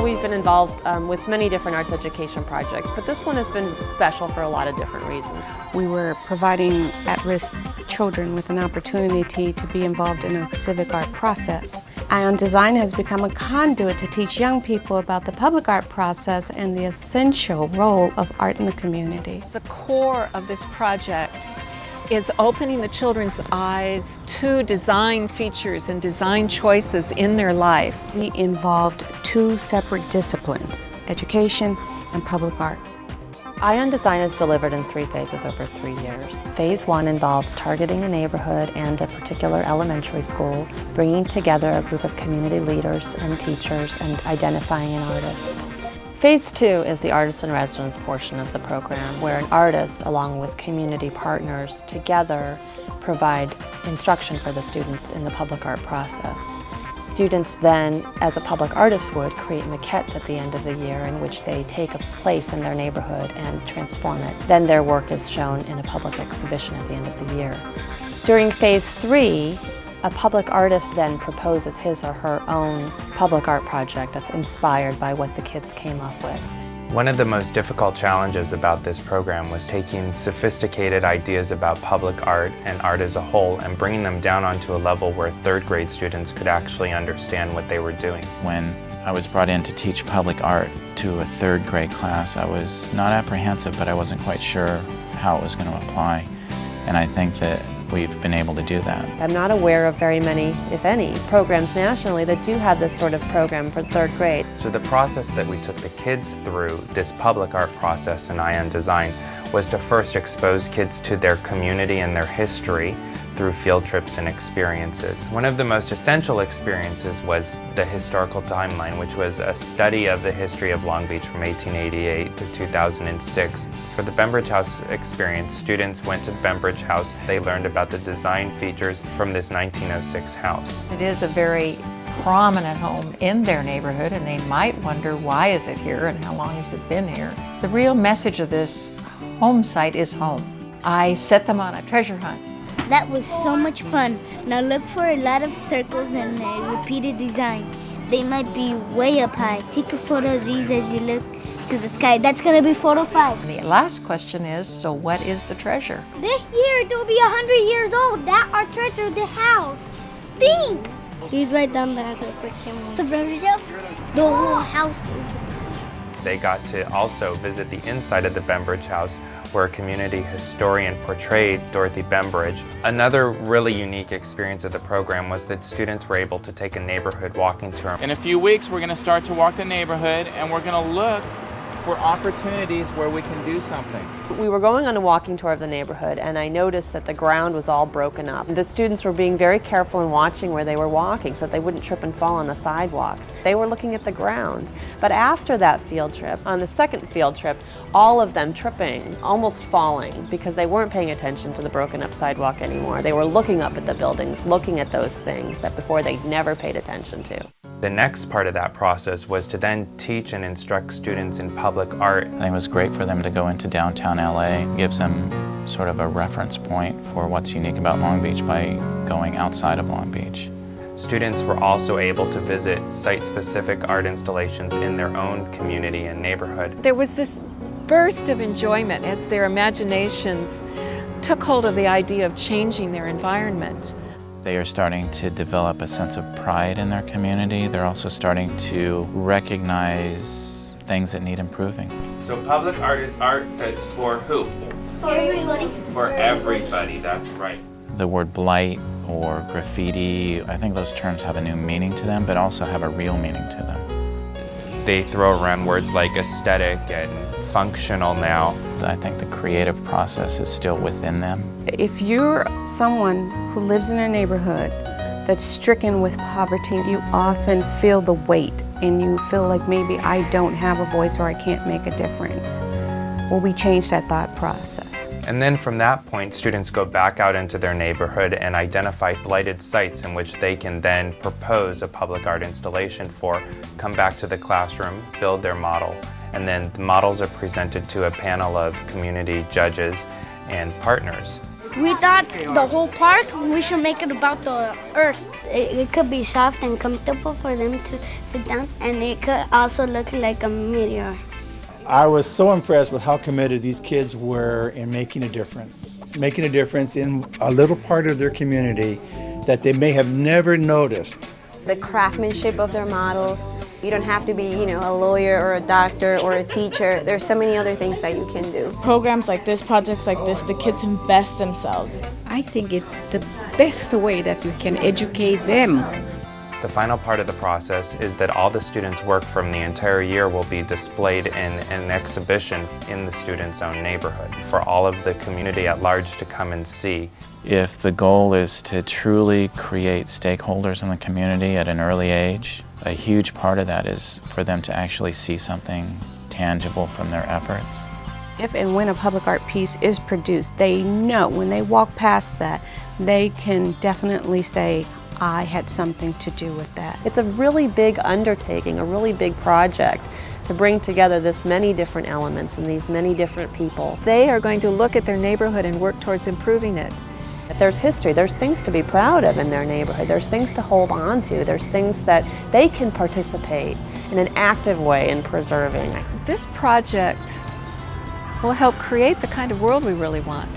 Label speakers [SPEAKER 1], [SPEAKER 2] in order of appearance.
[SPEAKER 1] So we've been involved with many different arts education projects, but this one has been special for a lot of different reasons.
[SPEAKER 2] We were providing at-risk children with an opportunity to be involved in a civic art process. Ion Design has become a conduit to teach young people about the public art process and the essential role of art in the community.
[SPEAKER 3] The core of this project is opening the children's eyes to design features and design choices in their life.
[SPEAKER 2] We involved two separate disciplines, education and public art.
[SPEAKER 1] Ion Design is delivered in 3 phases over 3 years. Phase 1 involves targeting a neighborhood and a particular elementary school, bringing together a group of community leaders and teachers, and identifying an artist. Phase 2 is the Artist in Residence portion of the program, where an artist, along with community partners, together provide instruction for the students in the public art process. Students then, as a public artist would, create maquettes at the end of the year in which they take a place in their neighborhood and transform it. Then their work is shown in a public exhibition at the end of the year. During Phase 3, a public artist then proposes his or her own public art project that's inspired by what the kids came up with.
[SPEAKER 4] One of the most difficult challenges about this program was taking sophisticated ideas about public art and art as a whole and bringing them down onto a level where 3rd grade students could actually understand what they were doing.
[SPEAKER 5] When I was brought in to teach public art to a 3rd grade class, I was not apprehensive, but I wasn't quite sure how it was going to apply. And I think that we've been able to do that.
[SPEAKER 1] I'm not aware of very many, if any, programs nationally that do have this sort of program for 3rd grade.
[SPEAKER 4] So the process that we took the kids through, this public art process in Ion Design, was to first expose kids to their community and their history through field trips and experiences. One of the most essential experiences was the historical timeline, which was a study of the history of Long Beach from 1888 to 2006. For the Bembridge House experience, students went to Bembridge House. They learned about the design features from this 1906 house.
[SPEAKER 3] It is a very prominent home in their neighborhood, and they might wonder, why is it here and how long has it been here? The real message of this home site is home. I set them on a treasure hunt.
[SPEAKER 6] That was so much fun. Now look for a lot of circles and a repeated design. They might be way up high. Take a photo of these as you look to the sky. That's gonna be photo 5.
[SPEAKER 3] The last question is, so what is the treasure?
[SPEAKER 6] This year they'll be 100 years old. That our treasure, the house. Think! He's right down there as a quick camera. The Bembridge House? The whole house is.
[SPEAKER 4] They got to also visit the inside of the Bembridge House, where a community historian portrayed Dorothy Bembridge. Another really unique experience of the program was that students were able to take a neighborhood walking tour.
[SPEAKER 7] In a few weeks, we're going to start to walk the neighborhood, and we're going to look for opportunities where we can do something.
[SPEAKER 1] We were going on a walking tour of the neighborhood, and I noticed that the ground was all broken up. The students were being very careful in watching where they were walking so that they wouldn't trip and fall on the sidewalks. They were looking at the ground. But after that field trip, on the second field trip, all of them tripping, almost falling, because they weren't paying attention to the broken up sidewalk anymore. They were looking up at the buildings, looking at those things that before they'd never paid attention to.
[SPEAKER 4] The next part of that process was to then teach and instruct students in public art.
[SPEAKER 5] I think it was great for them to go into downtown LA. It gives them sort of a reference point for what's unique about Long Beach by going outside of Long Beach.
[SPEAKER 4] Students were also able to visit site-specific art installations in their own community and neighborhood.
[SPEAKER 3] There was this burst of enjoyment as their imaginations took hold of the idea of changing their environment.
[SPEAKER 5] They are starting to develop a sense of pride in their community. They're also starting to recognize things that need improving.
[SPEAKER 4] So public art is art that's for who?
[SPEAKER 6] For everybody.
[SPEAKER 4] For everybody, that's right.
[SPEAKER 5] The word blight or graffiti, I think those terms have a new meaning to them, but also have a real meaning to them.
[SPEAKER 4] They throw around words like aesthetic and functional now.
[SPEAKER 5] I think the creative process is still within them.
[SPEAKER 2] If you're someone who lives in a neighborhood that's stricken with poverty, you often feel the weight and you feel like maybe I don't have a voice or I can't make a difference. Well, we change that thought process.
[SPEAKER 4] And then from that point, students go back out into their neighborhood and identify blighted sites in which they can then propose a public art installation for, come back to the classroom, build their model, and then the models are presented to a panel of community judges and partners.
[SPEAKER 6] We thought the whole park, we should make it about the earth. It could be soft and comfortable for them to sit down, and it could also look like a meteor.
[SPEAKER 8] I was so impressed with how committed these kids were in making a difference in a little part of their community that they may have never noticed.
[SPEAKER 9] The craftsmanship of their models. You don't have to be, a lawyer or a doctor or a teacher. There's so many other things that you can do.
[SPEAKER 10] Programs like this, projects like this, the kids invest themselves.
[SPEAKER 11] I think it's the best way that we can educate them.
[SPEAKER 4] The final part of the process is that all the students' work from the entire year will be displayed in an exhibition in the students' own neighborhood for all of the community at large to come and see.
[SPEAKER 5] If the goal is to truly create stakeholders in the community at an early age, a huge part of that is for them to actually see something tangible from their efforts.
[SPEAKER 2] If and when a public art piece is produced, they know when they walk past that, they can definitely say, I had something to do with that.
[SPEAKER 1] It's a really big undertaking, a really big project to bring together this many different elements and these many different people.
[SPEAKER 3] They are going to look at their neighborhood and work towards improving it.
[SPEAKER 1] There's history, there's things to be proud of in their neighborhood, there's things to hold on to, there's things that they can participate in an active way in preserving.
[SPEAKER 3] This project will help create the kind of world we really want.